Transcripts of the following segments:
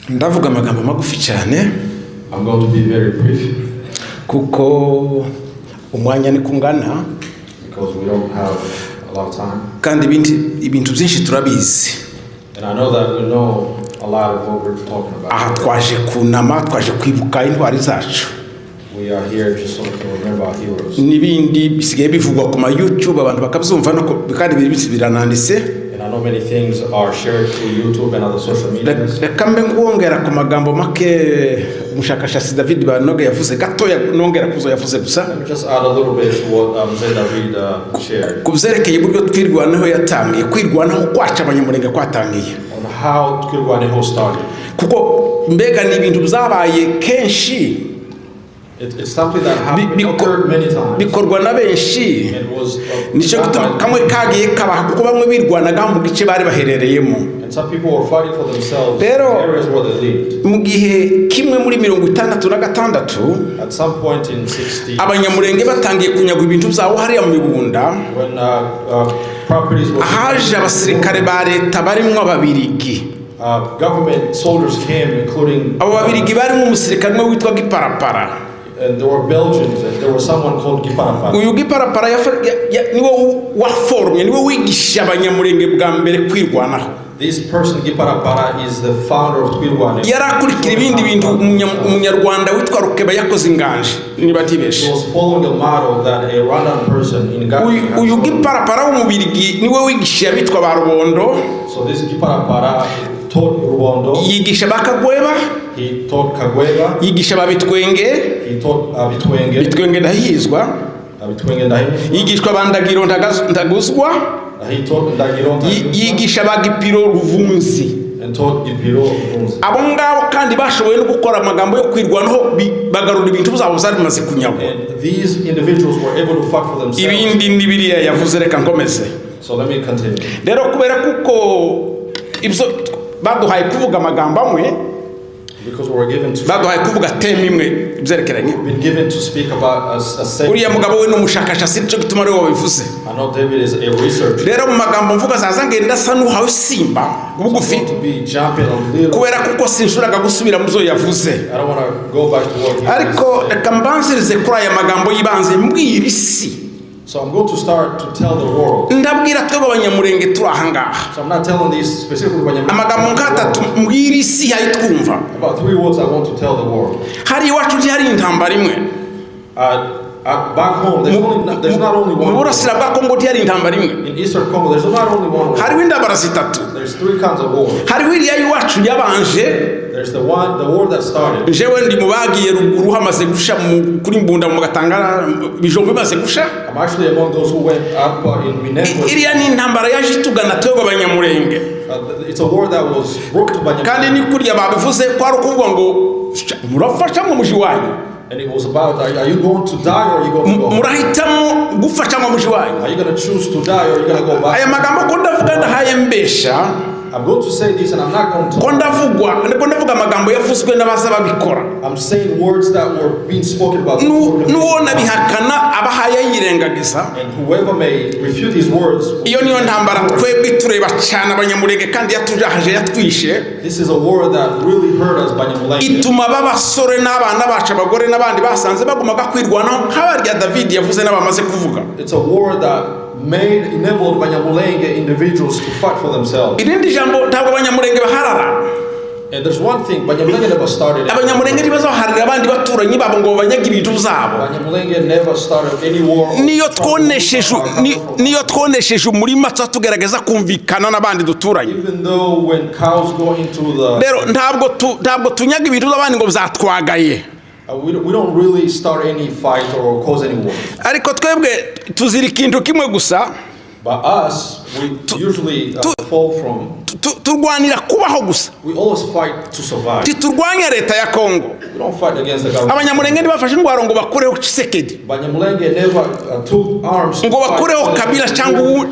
Ndavuga amagambo magufi cyane. I'm going to be very brief. Kuko umwanya ni kungana. Because we don't have a lot of time. Kandi ibintu byinshi turabizi. And I know that we know a lot of what we're talking about. Aha twaje kunama, twaje kwibuka intwari zacu. We are here just so to remember our heroes. Nibindi bisigaye bivugwa ku ma YouTube abantu bakabyumva no kandi birananditse. And I know many things are shared through YouTube and other social media. Kambe ngongera ku magambo make umushakashatsi David Banoga yavuze gatoya nongera kuzo yavuze gusa. Let me just add a little bit to what David shared. Kubyerekeye buryo twirwanaho yatangiye kwirwanaho kwaca abanyamurenge kwatangiye. On how twirwanaho started. Kuko mbega ni ibintu byabaye kenshi. It's something that occurred many times. Bikorwa na benshi. Nico gutuma kamwe kagiye kabaha kuko bamwe birwanaga mu gice bari baherereyemo. And some people were fighting for themselves in areas where they lived. Mu gihe kimwe muri 66 at some point in 60 abanyamurenge batangiye kunyagwa ibintu byabo hariya mu Bibunda. When properties were ahaje abasirikare ba leta barimwo ababirigi. Government soldiers came, including abo babirigi barimo umusirikare witwa Giparapara. And there were Belgians, and there was someone called Giparapara. Uyu Giparapara niwe waformye niwe wigisha abanyamurenge bwa mbere kwirwanaho. This person Giparapara is the founder of Twirwane. Yarakurikira ibindi bintu umunyarwanda witwa Rukeba yakoze inganje nibatibeshe. He was following the model that a Rwandan person in Ghana. Uyu Giparapara w'umubirigi niwe wigisha bitwa ba Rubondo. So this Giparapara taught Rubondo. Yigisha bakagweba. He taught Kagweba. Yigisha babitwenge. He taught Bitwenge. Bitwenge ndahizwa. Bitwenge ndahizwa. Yigishwa bandagiro ndaguzwa. He taught Ndagiro. Yigisha bagipiro ruvunzi. And taught Gipiro ruvunzi. Abo ngabo kandi bashoboye no gukora amagambo yo kwirwanaho bagarura ibintu byabo byari bimaze kunyagwa. And these individuals were able to fight for themselves. Ibindi nibiriya yavuze reka nkomeze. So let me continue. Rero kubera kuko ibyo baduhaye kuvuga amagambo amwe. Because we were given to byerekeranye. Been given to speak about a segment. Uriya mugabo we n'umushakashatsi cyo gutuma rero wabivuze. I know David is a researcher. Rero mu magambo mvuga zaza ngenda sa nuhawe simba bugufi. Kubera kuko sinshuraga gusubira muzo yavuze. I don't want to go back to what he ariko reka mbanzirize kuri aya magambo yibanze mbwira isi. So I'm going to start to tell the world. Ndabwira twebwe abanyamurenge turahangaha. So I'm not telling these specifically abanyamurenge. Amagambo nkatatu mbwira isi hayitwumva. About 3 words I want to tell the world. Hari iwacu hari intambara imwe. Back home there's not only one. Murasira bwa Kongo hari intambara imwe. In Eastern Congo there's not only one war. Hari indabara zitatu. There's 3 kinds of war. Hari wiriya iwacu yabanje. There's the war that started. Jewe ndi mubagiye ruguru hamaze gusha kuri mbunda mu gatangara bijombe maze gusha. I'm actually among those who went up in Minembwe. Iriya ni intambara yaje tugana twebwe abanyamurenge. It's a war that was brought to Banyamulenge. Kandi ni kuriya babivuze kwari ukuvuga ngo murafasha mu muji wanyu. And it was about are you going to die or are you going to go? Murahitamo gufasha mu muji wanyu. Are you going to choose to die or are you going to go back? Aya magambo ko ndavuga ndahaye mbesha. I'm going to say this and I'm not going to. Ko ndavuga amagambo yavuzwe n'abaza babikora. I'm saying words that were being spoken about. Nuwona bihakana abahaye yirengagiza. And whoever may refute his words. Iyo niyo ntambara twebwe tureba cyane abanyamurenge kandi yatujahaje yatwishe. This is a war that really hurt us Banyamulenge. Ituma babasore n'abana bacu abagore n'abandi basanze bagumaga kwirwanaho nk'abarya David yavuze n'abamaze kuvuga. It's a war that enabled Banyamulenge individuals to fight for themselves. Irindi jambo ntabwo abanyamurenge baharara. And there's one thing Banyamulenge never started. Abanyamurenge ntibazaharira abandi baturanyi babo ngo banyagira ibintu byabo. Banyamulenge never started any war. Niyo twonesheje umurima tugerageza kumvikana n'abandi duturanye. Even though when cows go into the Rero ntabwo tunyaga ibintu by'abandi ngo byatwagaye. We don't really start any fight or cause any war. Ariko twebwe tuzira ikintu kimwe gusa. But us, we usually fall from. Turwanira kubaho gusa. We always fight to survive. Titurwanya leta ya Kongo. We don't fight against the government. Abanyamurenge ntibafashe indwara ngo bakureho Tshisekedi. Banyamulenge never took arms. Ngo bakureho Kabila cyangwa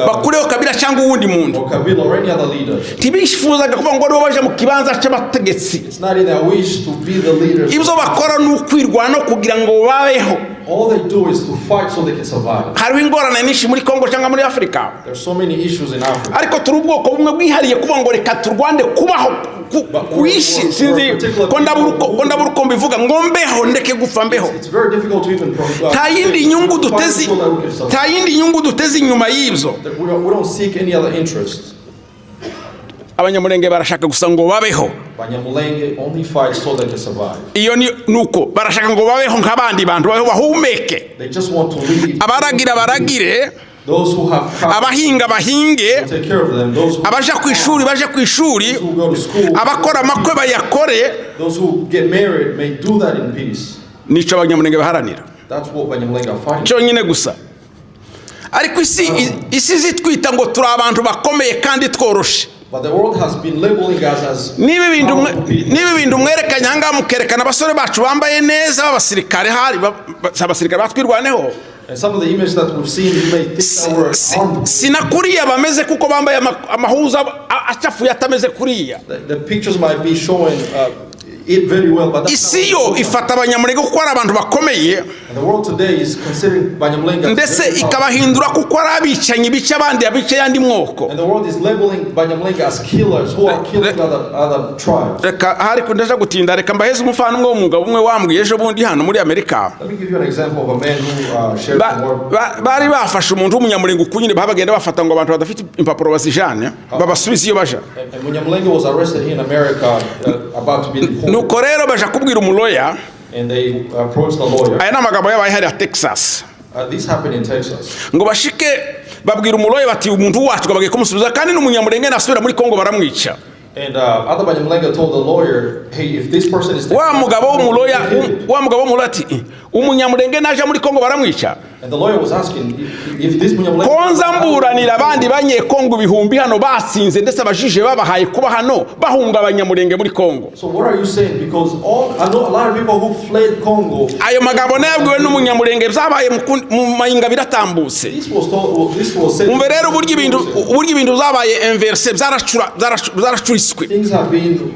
bakureho Kabila cyangwa uwundi muntu. Or Kabila or any other leader. Tibishifuzaga kuvuga ngo aribo baje mu kibanza cy'abategetsi. It's not in their wish to be the leaders. Ibyo bakora n'ukwirwana kugira ngo babeho. All they do is to fight so they can survive. hariho ingorane nyinshi muri Kongo cyangwa muri Afrika, There's so many issues in Africa. ariko turi ubwoko bumwe bwihariye kuvuga ngo reka turwande kubaho kuishi. Sinzi ko ndabura uko mbivuga ngo mbeho ndeke gupfa mbeho. It's very difficult to even nta yindi nyungu duteze inyuma y'ibyo. we don't seek any other interest. Abanyamulenge barashaka gusa ngo babeho. Banyamulenge only fight so they can survive. Iyo nuko barashaka ngo babeho nk'abandi bantu bahumeke. They just want to live. Abaragira baragire, Those who have abahinga bahinge, take care of them. Those who abaja ku ishuri baje ku ishuri, go to school, abakora amakwe bayakore. those who get married may do that in peace. Nico Abanyamulenge baharanira. That's what Banyamulenge are fighting. Cyonyine gusa. Ariko isi zitwita ngo turi abantu bakomeye kandi tworoshe. But the world has been labeling us as niba ibintu mwerekanye hanga mukerekana abasore bacu bambaye neza b'abasirikare, hari abasirikare batwirwaneho. And some of the images that we've seen, you may think that we're armed. Sinakuriya bameze kuko bambaye amahuza acafuye atameze kuriya. The pictures might be showing it very well, but that's isi yo ifata Abanyamulenge kuko ari abantu bakomeye, and the world today is considering Banyamulenge ndetse ikabahindura kuko ari abicanyi bica abandi abica yandi mwoko. and the world is labeling Banyamulenge as killers who are killing other tribes. Reka hariko ndaje gutinda, reka mbaheze umufano umugabo umwe wambwiye ejo bundi hano muri Amerika. Let me give you an example of a man who shared the word. Bari bafashe umuntu w'umunyamulenge ukunyine babagenda bafata ngo abantu badafite impapuro basijane babasubiza iyo baja. And Munyamulenge was arrested here in America about to be deported. Nuko rero baja kubwira umuloya, And they approached the lawyer. aya n'amagambo yabaye hari ya Texas. This happened in Texas. Ngo bashike babwira umuloya bati umuntu wacu bagiye kumusubiza kandi n'umunyamulenge nasubira muri Kongo baramwica. And other Banyamulenge told the lawyer, hey, if this person is wa mugabo w'umuloya ati umunyamulenge naje muri Kongo baramwica. and the lawyer was asking if this Munyamulenge konza mburanira abandi banyekongo ibihumbi hano batsinze ndetse abajije babahaye kuba hano bahunga Abanyamulenge muri Kongo. So what are you saying? Because I know a lot of people who fled Congo. Ayo magambo nayabwiwe n'umunyamulenge byabaye mu mayinga biratambutse. This was said. Umve rero uburyo ibintu zabaye inverse zaracuriswe. Things have been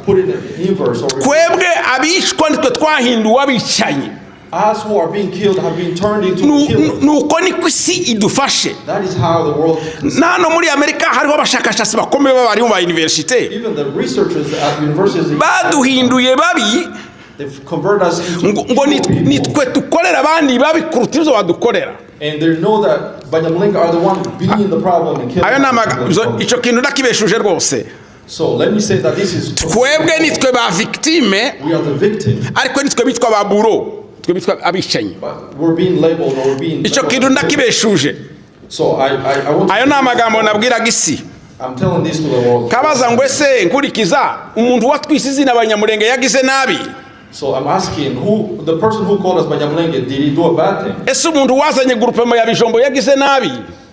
put in inverse. Kwebwe abishwa nitwe twahinduwe abicanyi. Us who are being killed have been turned into killers. Nuko niko isi idufashe. That is how the world. Nano muri Amerika hariho abashakashatsi bakomeye b'abari mu university. Even the researchers at universities. Baduhinduye babi. They've converted us into. Ngo nitwe tukorera abandi babi kuruta ibyo badukorera. And they know that Banyamulenge are the one being the problem and killing. Ayo namagambo ico kintu nakibeshuje rwose. So let me say that this is. Twebwe nitwe ba victime. We are the victim. Ariko nitwe bitwa ba buro. Twebwe abishanyi. We're being labeled or we're being. Ico kintu nakibeshuje. So I want. Ayo namagambo nabwira gisi. I'm telling this to the world. Kabaza ngo ese nkurikiza umuntu watwisize n'Abanyamulenge yagize nabi. So I'm asking who the person who called us Banyamulenge, did he do a bad thing? Ese umuntu wazanye groupement ya bijombo yagize nabi.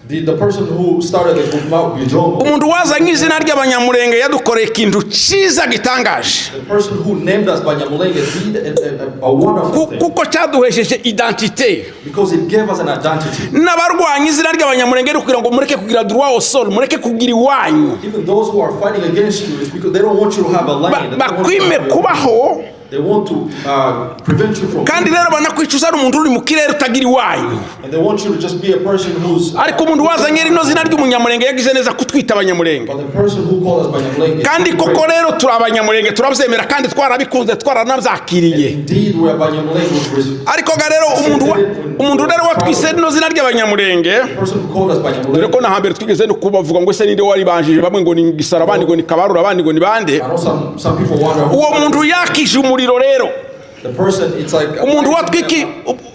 Did the person who started the group bijombo? Umuntu wazanye izina ry'Abanyamulenge yadukoreye ikintu ciza gitangaje. The person who named us Banyamulenge did a wonderful thing. Kuko cyaduhesheje identité. Because it gave us an identity. N'abarwanya izina ry'Abanyamulenge kugira ngo mureke kugira droit au sol, mureke kugira iwanyu. Even those who are fighting against you is because they don't want you to have a land. Bakwime kubaho. They want to prevent you from. Kandi rero banakwicuza ari umuntu uri mu kirere utagira iwanyu. And they want you to just be a person who's. Ariko umuntu wazanye rino zina ry'umunyamulenge yagize neza kutwita Abanyamulenge. But the person who called us Banyamulenge. Kandi koko rero turi Abanyamulenge turabyemera kandi twarabikunze twaranabyakiriye. Indeed we are Banyamulenge. Ariko ga rero umuntu rero watwise rino zina ry'Abanyamulenge. The person who called us Banyamulenge. Reko na hambere twigeze no kubavuga ngo ese ninde wari banjije bamwe ngo ni gisara abandi ngo ni kabarura abandi ngo ni bande. I know some people wonder. Uwo muntu yakije umuriro rero. The person, it's like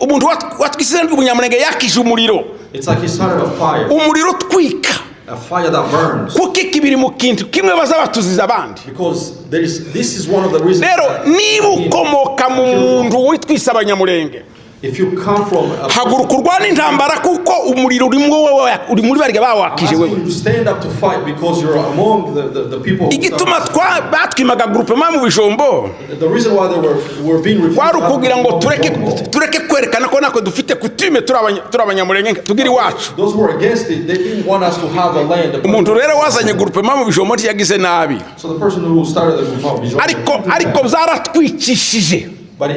umuntu watwikise n'Umunyamulenge yakije umuriro. It's like he started a fire. Umuriro twika. A fire that burns. Kuko kibiri mu kintu kimwe bazabatuziza abandi. Because this is one of the reasons. Rero niba ukomoka mu muntu witwisa Abanyamulenge. If you come from haguruka urwana intambara kuko umuriro uri muri barya bawakije wewe. You stand up to fight because you're among the people. Igituma batwimaga groupement mu bijombo. The reason why they were being refused. Kwari kugira ngo tureke kwerekana ko nako dufite kutume turi Abanyamulenge tugira iwacu. Those who were against it, they didn't want us to have a land. Umuntu rero wazanye groupement mu bijombo yagize nabi. So the person who started the groupement bijombo. Ariko zaratwikishije. But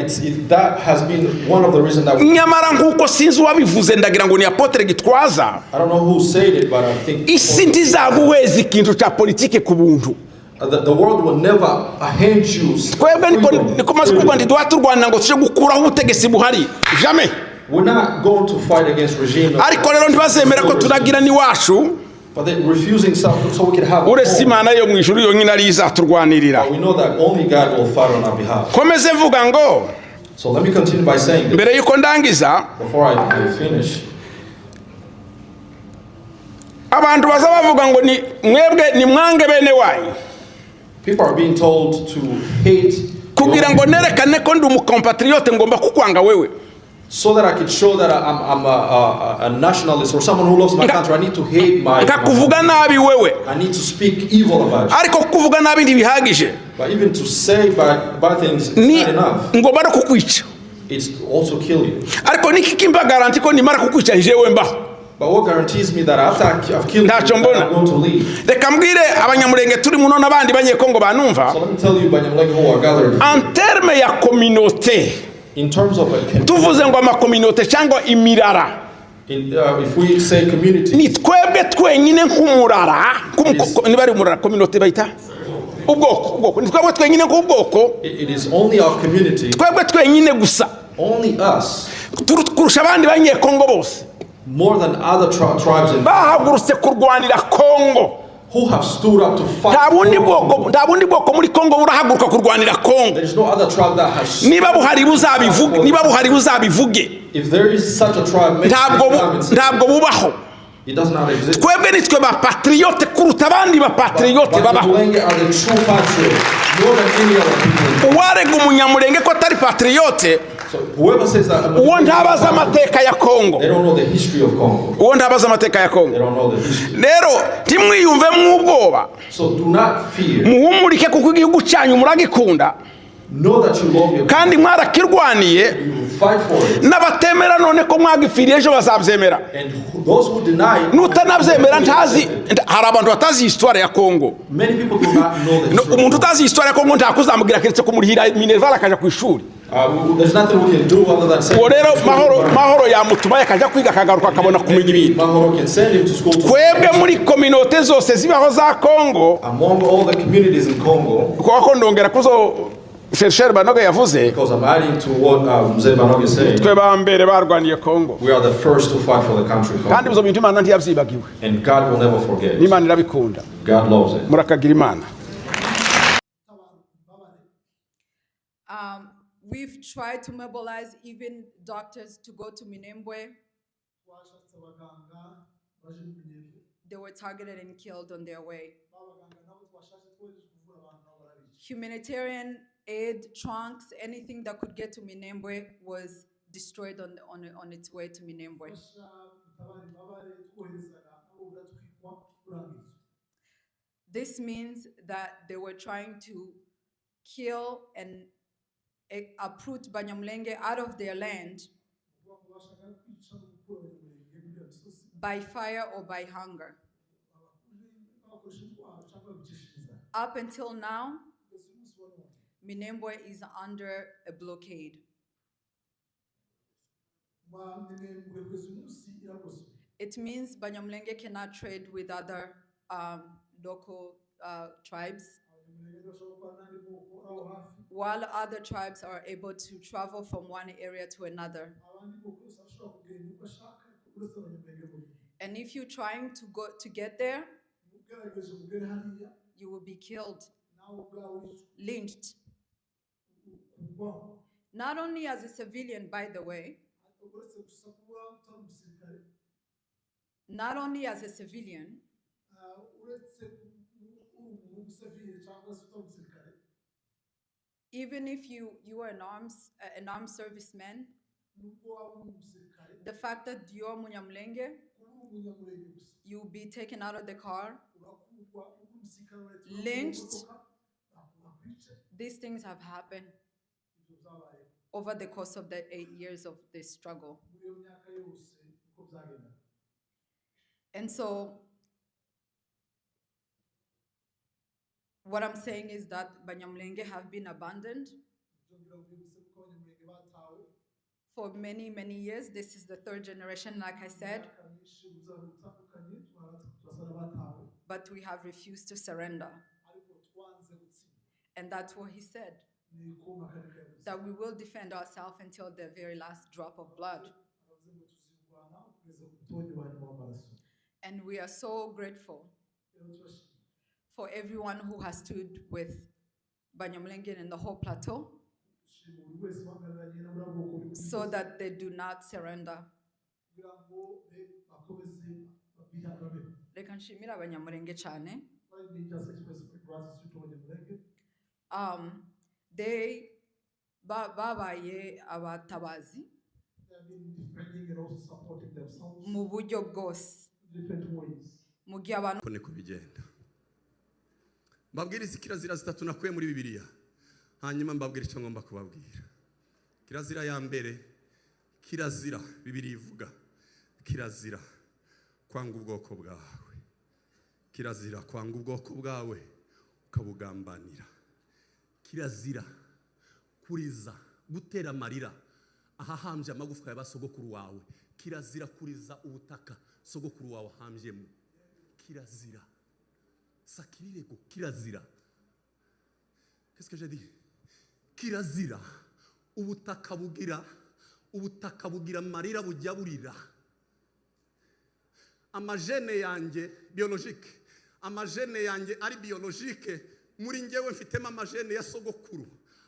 that has been one of the reasons that nyamara nk'uko sinzi uwabivuze ndagira ngo ni Apotre Gitwaza, I don't know who said it, but I think isi ntizaguheza ikintu cya politike ku buntu. The world will never hand you. Twebwe niko maze kuvuga ndi duha turwanira ngo tuje gukuraho ubutegetsi buhari. Jamais. We're not going to fight against regime. Ariko rero ntibazemera ko tunagira ni wacu. But they're refusing so we can have. Uretse Imana yo mu ijuru yonyine ari izaturwanirira. We know that only God will fight on our behalf. Komeze mvuga ngo. So let me continue by saying this. Mbere yuko ndangiza. Before I finish. Abantu baza bavuga ngo ni mwebwe ni mwange bene wanyu. People are being told to hate. Kugira ngo nerekane ko ndi umukompatriote ngomba kukwanga wewe. So that I could show that I'm a nationalist or someone who loves my country, I need to hate my kuvuga nabi wewe. I need to speak evil about you. Ariko kuvuga nabi ntibihagije. But even to say bad things is not enough. Ngomba kukwica. It's to also kill you. Ariko niki kimba garanti ko nimara kukwica jewe mbaho. But what guarantees me that after I've killed you, I'm going to leave? Reka mbwire abanyamurenge turi muno nabandi banyekongo banumva. So let me tell you abanyamurenge who are gathered. En terme ya communauté. In terms of tuvuze ngo ama communauté cyangwa imirara. If we say community. Ni twebwe twenyine nk'umurara, ni bari umurara communauté bayita. Ubwoko, ni twebwe twenyine nk'ubwoko. It is only our community. Twebwe twenyine gusa. Only us. Kurusha abandi banyekongo bose. More than other tribes in bahagurutse kurwanira Kongo. Who have stood up to fight. Nta bundi bwoko muri Kongo burahaguruka kurwanira Kongo. There is no other tribe that has. Niba buhari buzabivuge. If there is such a tribe, ntabwo bubaho. It does not exist. Twebwe nitwe ba patriote kuruta abandi ba patriote babaho. Abanyamulenge are the true patriots, more than any other people. Uwarega umunyamulenge ko atari patriote. So whoever says that, uwo ntabaza amateka ya Kongo. They don't know the history of Congo. Uwo ntabaza amateka ya Kongo. They don't know the history. Rero timwiyumve mwubwoba. So do not fear. Muhumurike kuko igihugu cyanyu muragikunda. Know that you love your kandi mwarakirwaniye. Fight for it. N'abatemera none ko mwagifiriye ejo bazabyemera. And those who deny it, nutanabyemera ntazi hari abantu batazi histoire ya Kongo. Many people do not know the history. Umuntu utazi histoire ya Kongo ntakuzamubwira keretse kumurihira Minerval akaja ku ishuri. There's nothing we can do other than say. Rero mahoro yamutuma akaja kwiga akagaruka akabona kumenya ibintu. Mahoro can send him to school. Twebwe muri communauté zose zibaho za Kongo. Among all the communities in Congo. Kuko ndongera kuzo Chercher Banoge yavuze. Because I'm adding to what Mzee Banoge said. Twe bambere barwaniye Kongo. We are the first to fight for the country. Kandi bizo bintu Imana ntiyabyibagiwe. And God will never forget. Imana irabikunda. God loves it. Murakagira Imana. We've tried to mobilize even doctors to go to Minembwe. They were targeted and killed on their way. Humanitarian aid, trunks, anything that could get to Minembwe was destroyed on its way to Minembwe. This means that they were trying to kill and uproot Banyamulenge out of their land by fire or by hunger. Up until now, Minembwe is under a blockade. It means Banyamulenge cannot trade with other local tribes, while other tribes are able to travel from one area to another. And if you're trying to get there, you will be killed, lynched. Not only as a civilian, by the way, not only as a civilian, even if you are an armed serviceman, the fact that you're Munyamulenge, you'll be taken out of the car, lynched. These things have happened over the course of the 8 years of this struggle. And so, what I'm saying is that Banyamulenge have been abandoned. For many, many years, this is the third generation, like I said, but we have refused to surrender. And that's what he said, that we will defend ourselves until the very last drop of blood. And we are so grateful for everyone who has stood with Banyamulenge and the whole plateau so that they do not surrender. Reka nshimira Abanyamulenge cyane. They babaye abatabazi mu buryo bwose. Mu gihe abantu ko niko bigenda. Mbabwiriza kirazira zitatu nakuye muri Bibiliya, hanyuma mbabwira icyo ngomba kubabwira. Kirazira ya mbere, kirazira Bibiliya ivuga, kirazira kwanga ubwoko bwawe. Kirazira kwanga ubwoko bwawe ukabugambanira. Kirazira kuriza, gutera amarira ahahambye amagufwa y'abasogokuru wawe. Kirazira kuriza ubutaka sogokuru wawe ahambyemo. Kirazira. Sakirirego, kirazira. Qu'est-ce que j'ai dit? Kirazira. Ubutaka bugira amarira bujya burira. Amajene yanjye biologique, amajene yanjye ari biologique, muri ngewe mfitemo amajene ya sogokuru.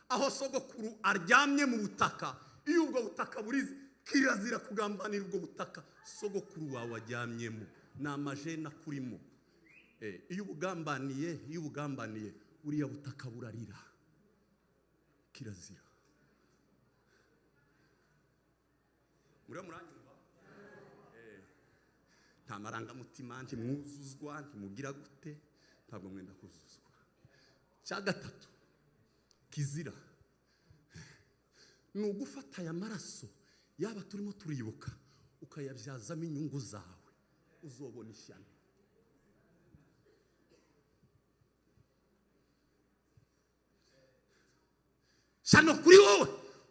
Aho sogokuru aryamye mu butaka, iyo ubwo butaka burize, kirazira kugambanira ubwo butaka sogokuru wawe aryamyemo. Na amajene akurimo. Iyo ubugambaniye uriya butaka burarira. Kirazira. Muranyumva? Nta marangamutima ntimwuzuzwa, ntimugira gute, ntabwo mwenda kuzuzwa. Cya gatatu, kizira ni ugufata aya maraso yaba turimo turibuka ukayabyazamo inyungu zawe, uzobona ishyano. Shano kuri wowe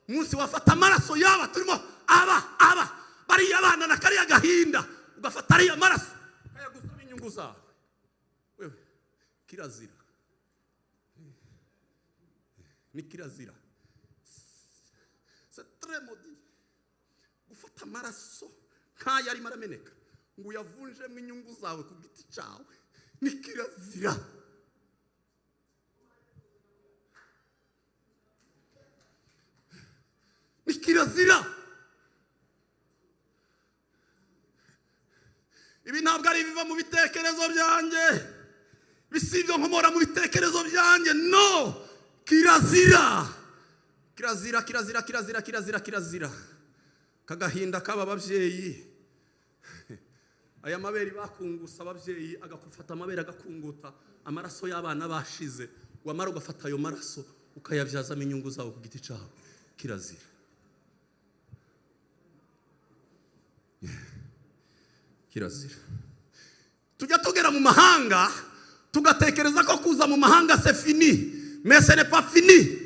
umunsi wafata amaraso yaba turimo aba bari abana na kariya gahinda ugafata ariya maraso ukayagusaba inyungu zawe. Wewe kirazira. Ni kirazira. C'est très maudit. Gufata amaraso nk'aya arimo arameneka ngo uyavunjemo inyungu zawe ku giti cyawe. Ni kirazira. Kirazira. Ibi ntabwo ari biva mu bitekerezo byanjye, bisibyo nkomora mu bitekerezo byanjye. No, kirazira. Kirazira. Kagahinda kaba ababyeyi, aya mabere bakungusa ababyeyi, agakufata amabere agakunguta amaraso y'abana bashize, wamara ugafata ayo maraso ukayabyazamo inyungu zawe ku giti cyawe. Kirazira. Kirazira. Tujya tugera mu mahanga tugatekereza ko kuza mu mahanga c'est fini, mais ce n'est pas fini.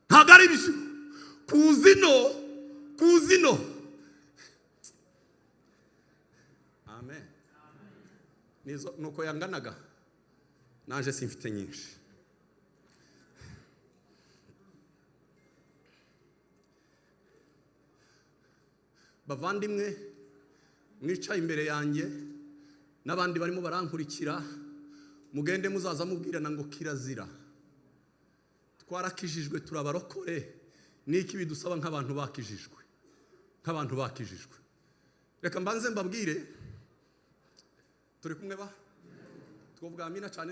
Ntabwo ari byo. Kuzino. Amen. Nuko yanganaga naje simfite nyinshi. Bavandimwe mwicaye imbere yanjye n'abandi barimo barankurikira, mugende muzaza mubwirana ngo kirazira. Twarakijijwe turabarokore, niki bidusaba nk'abantu bakijijwe. Reka mbanze mbabwire, turi kumwe ba twovuga amina cyane.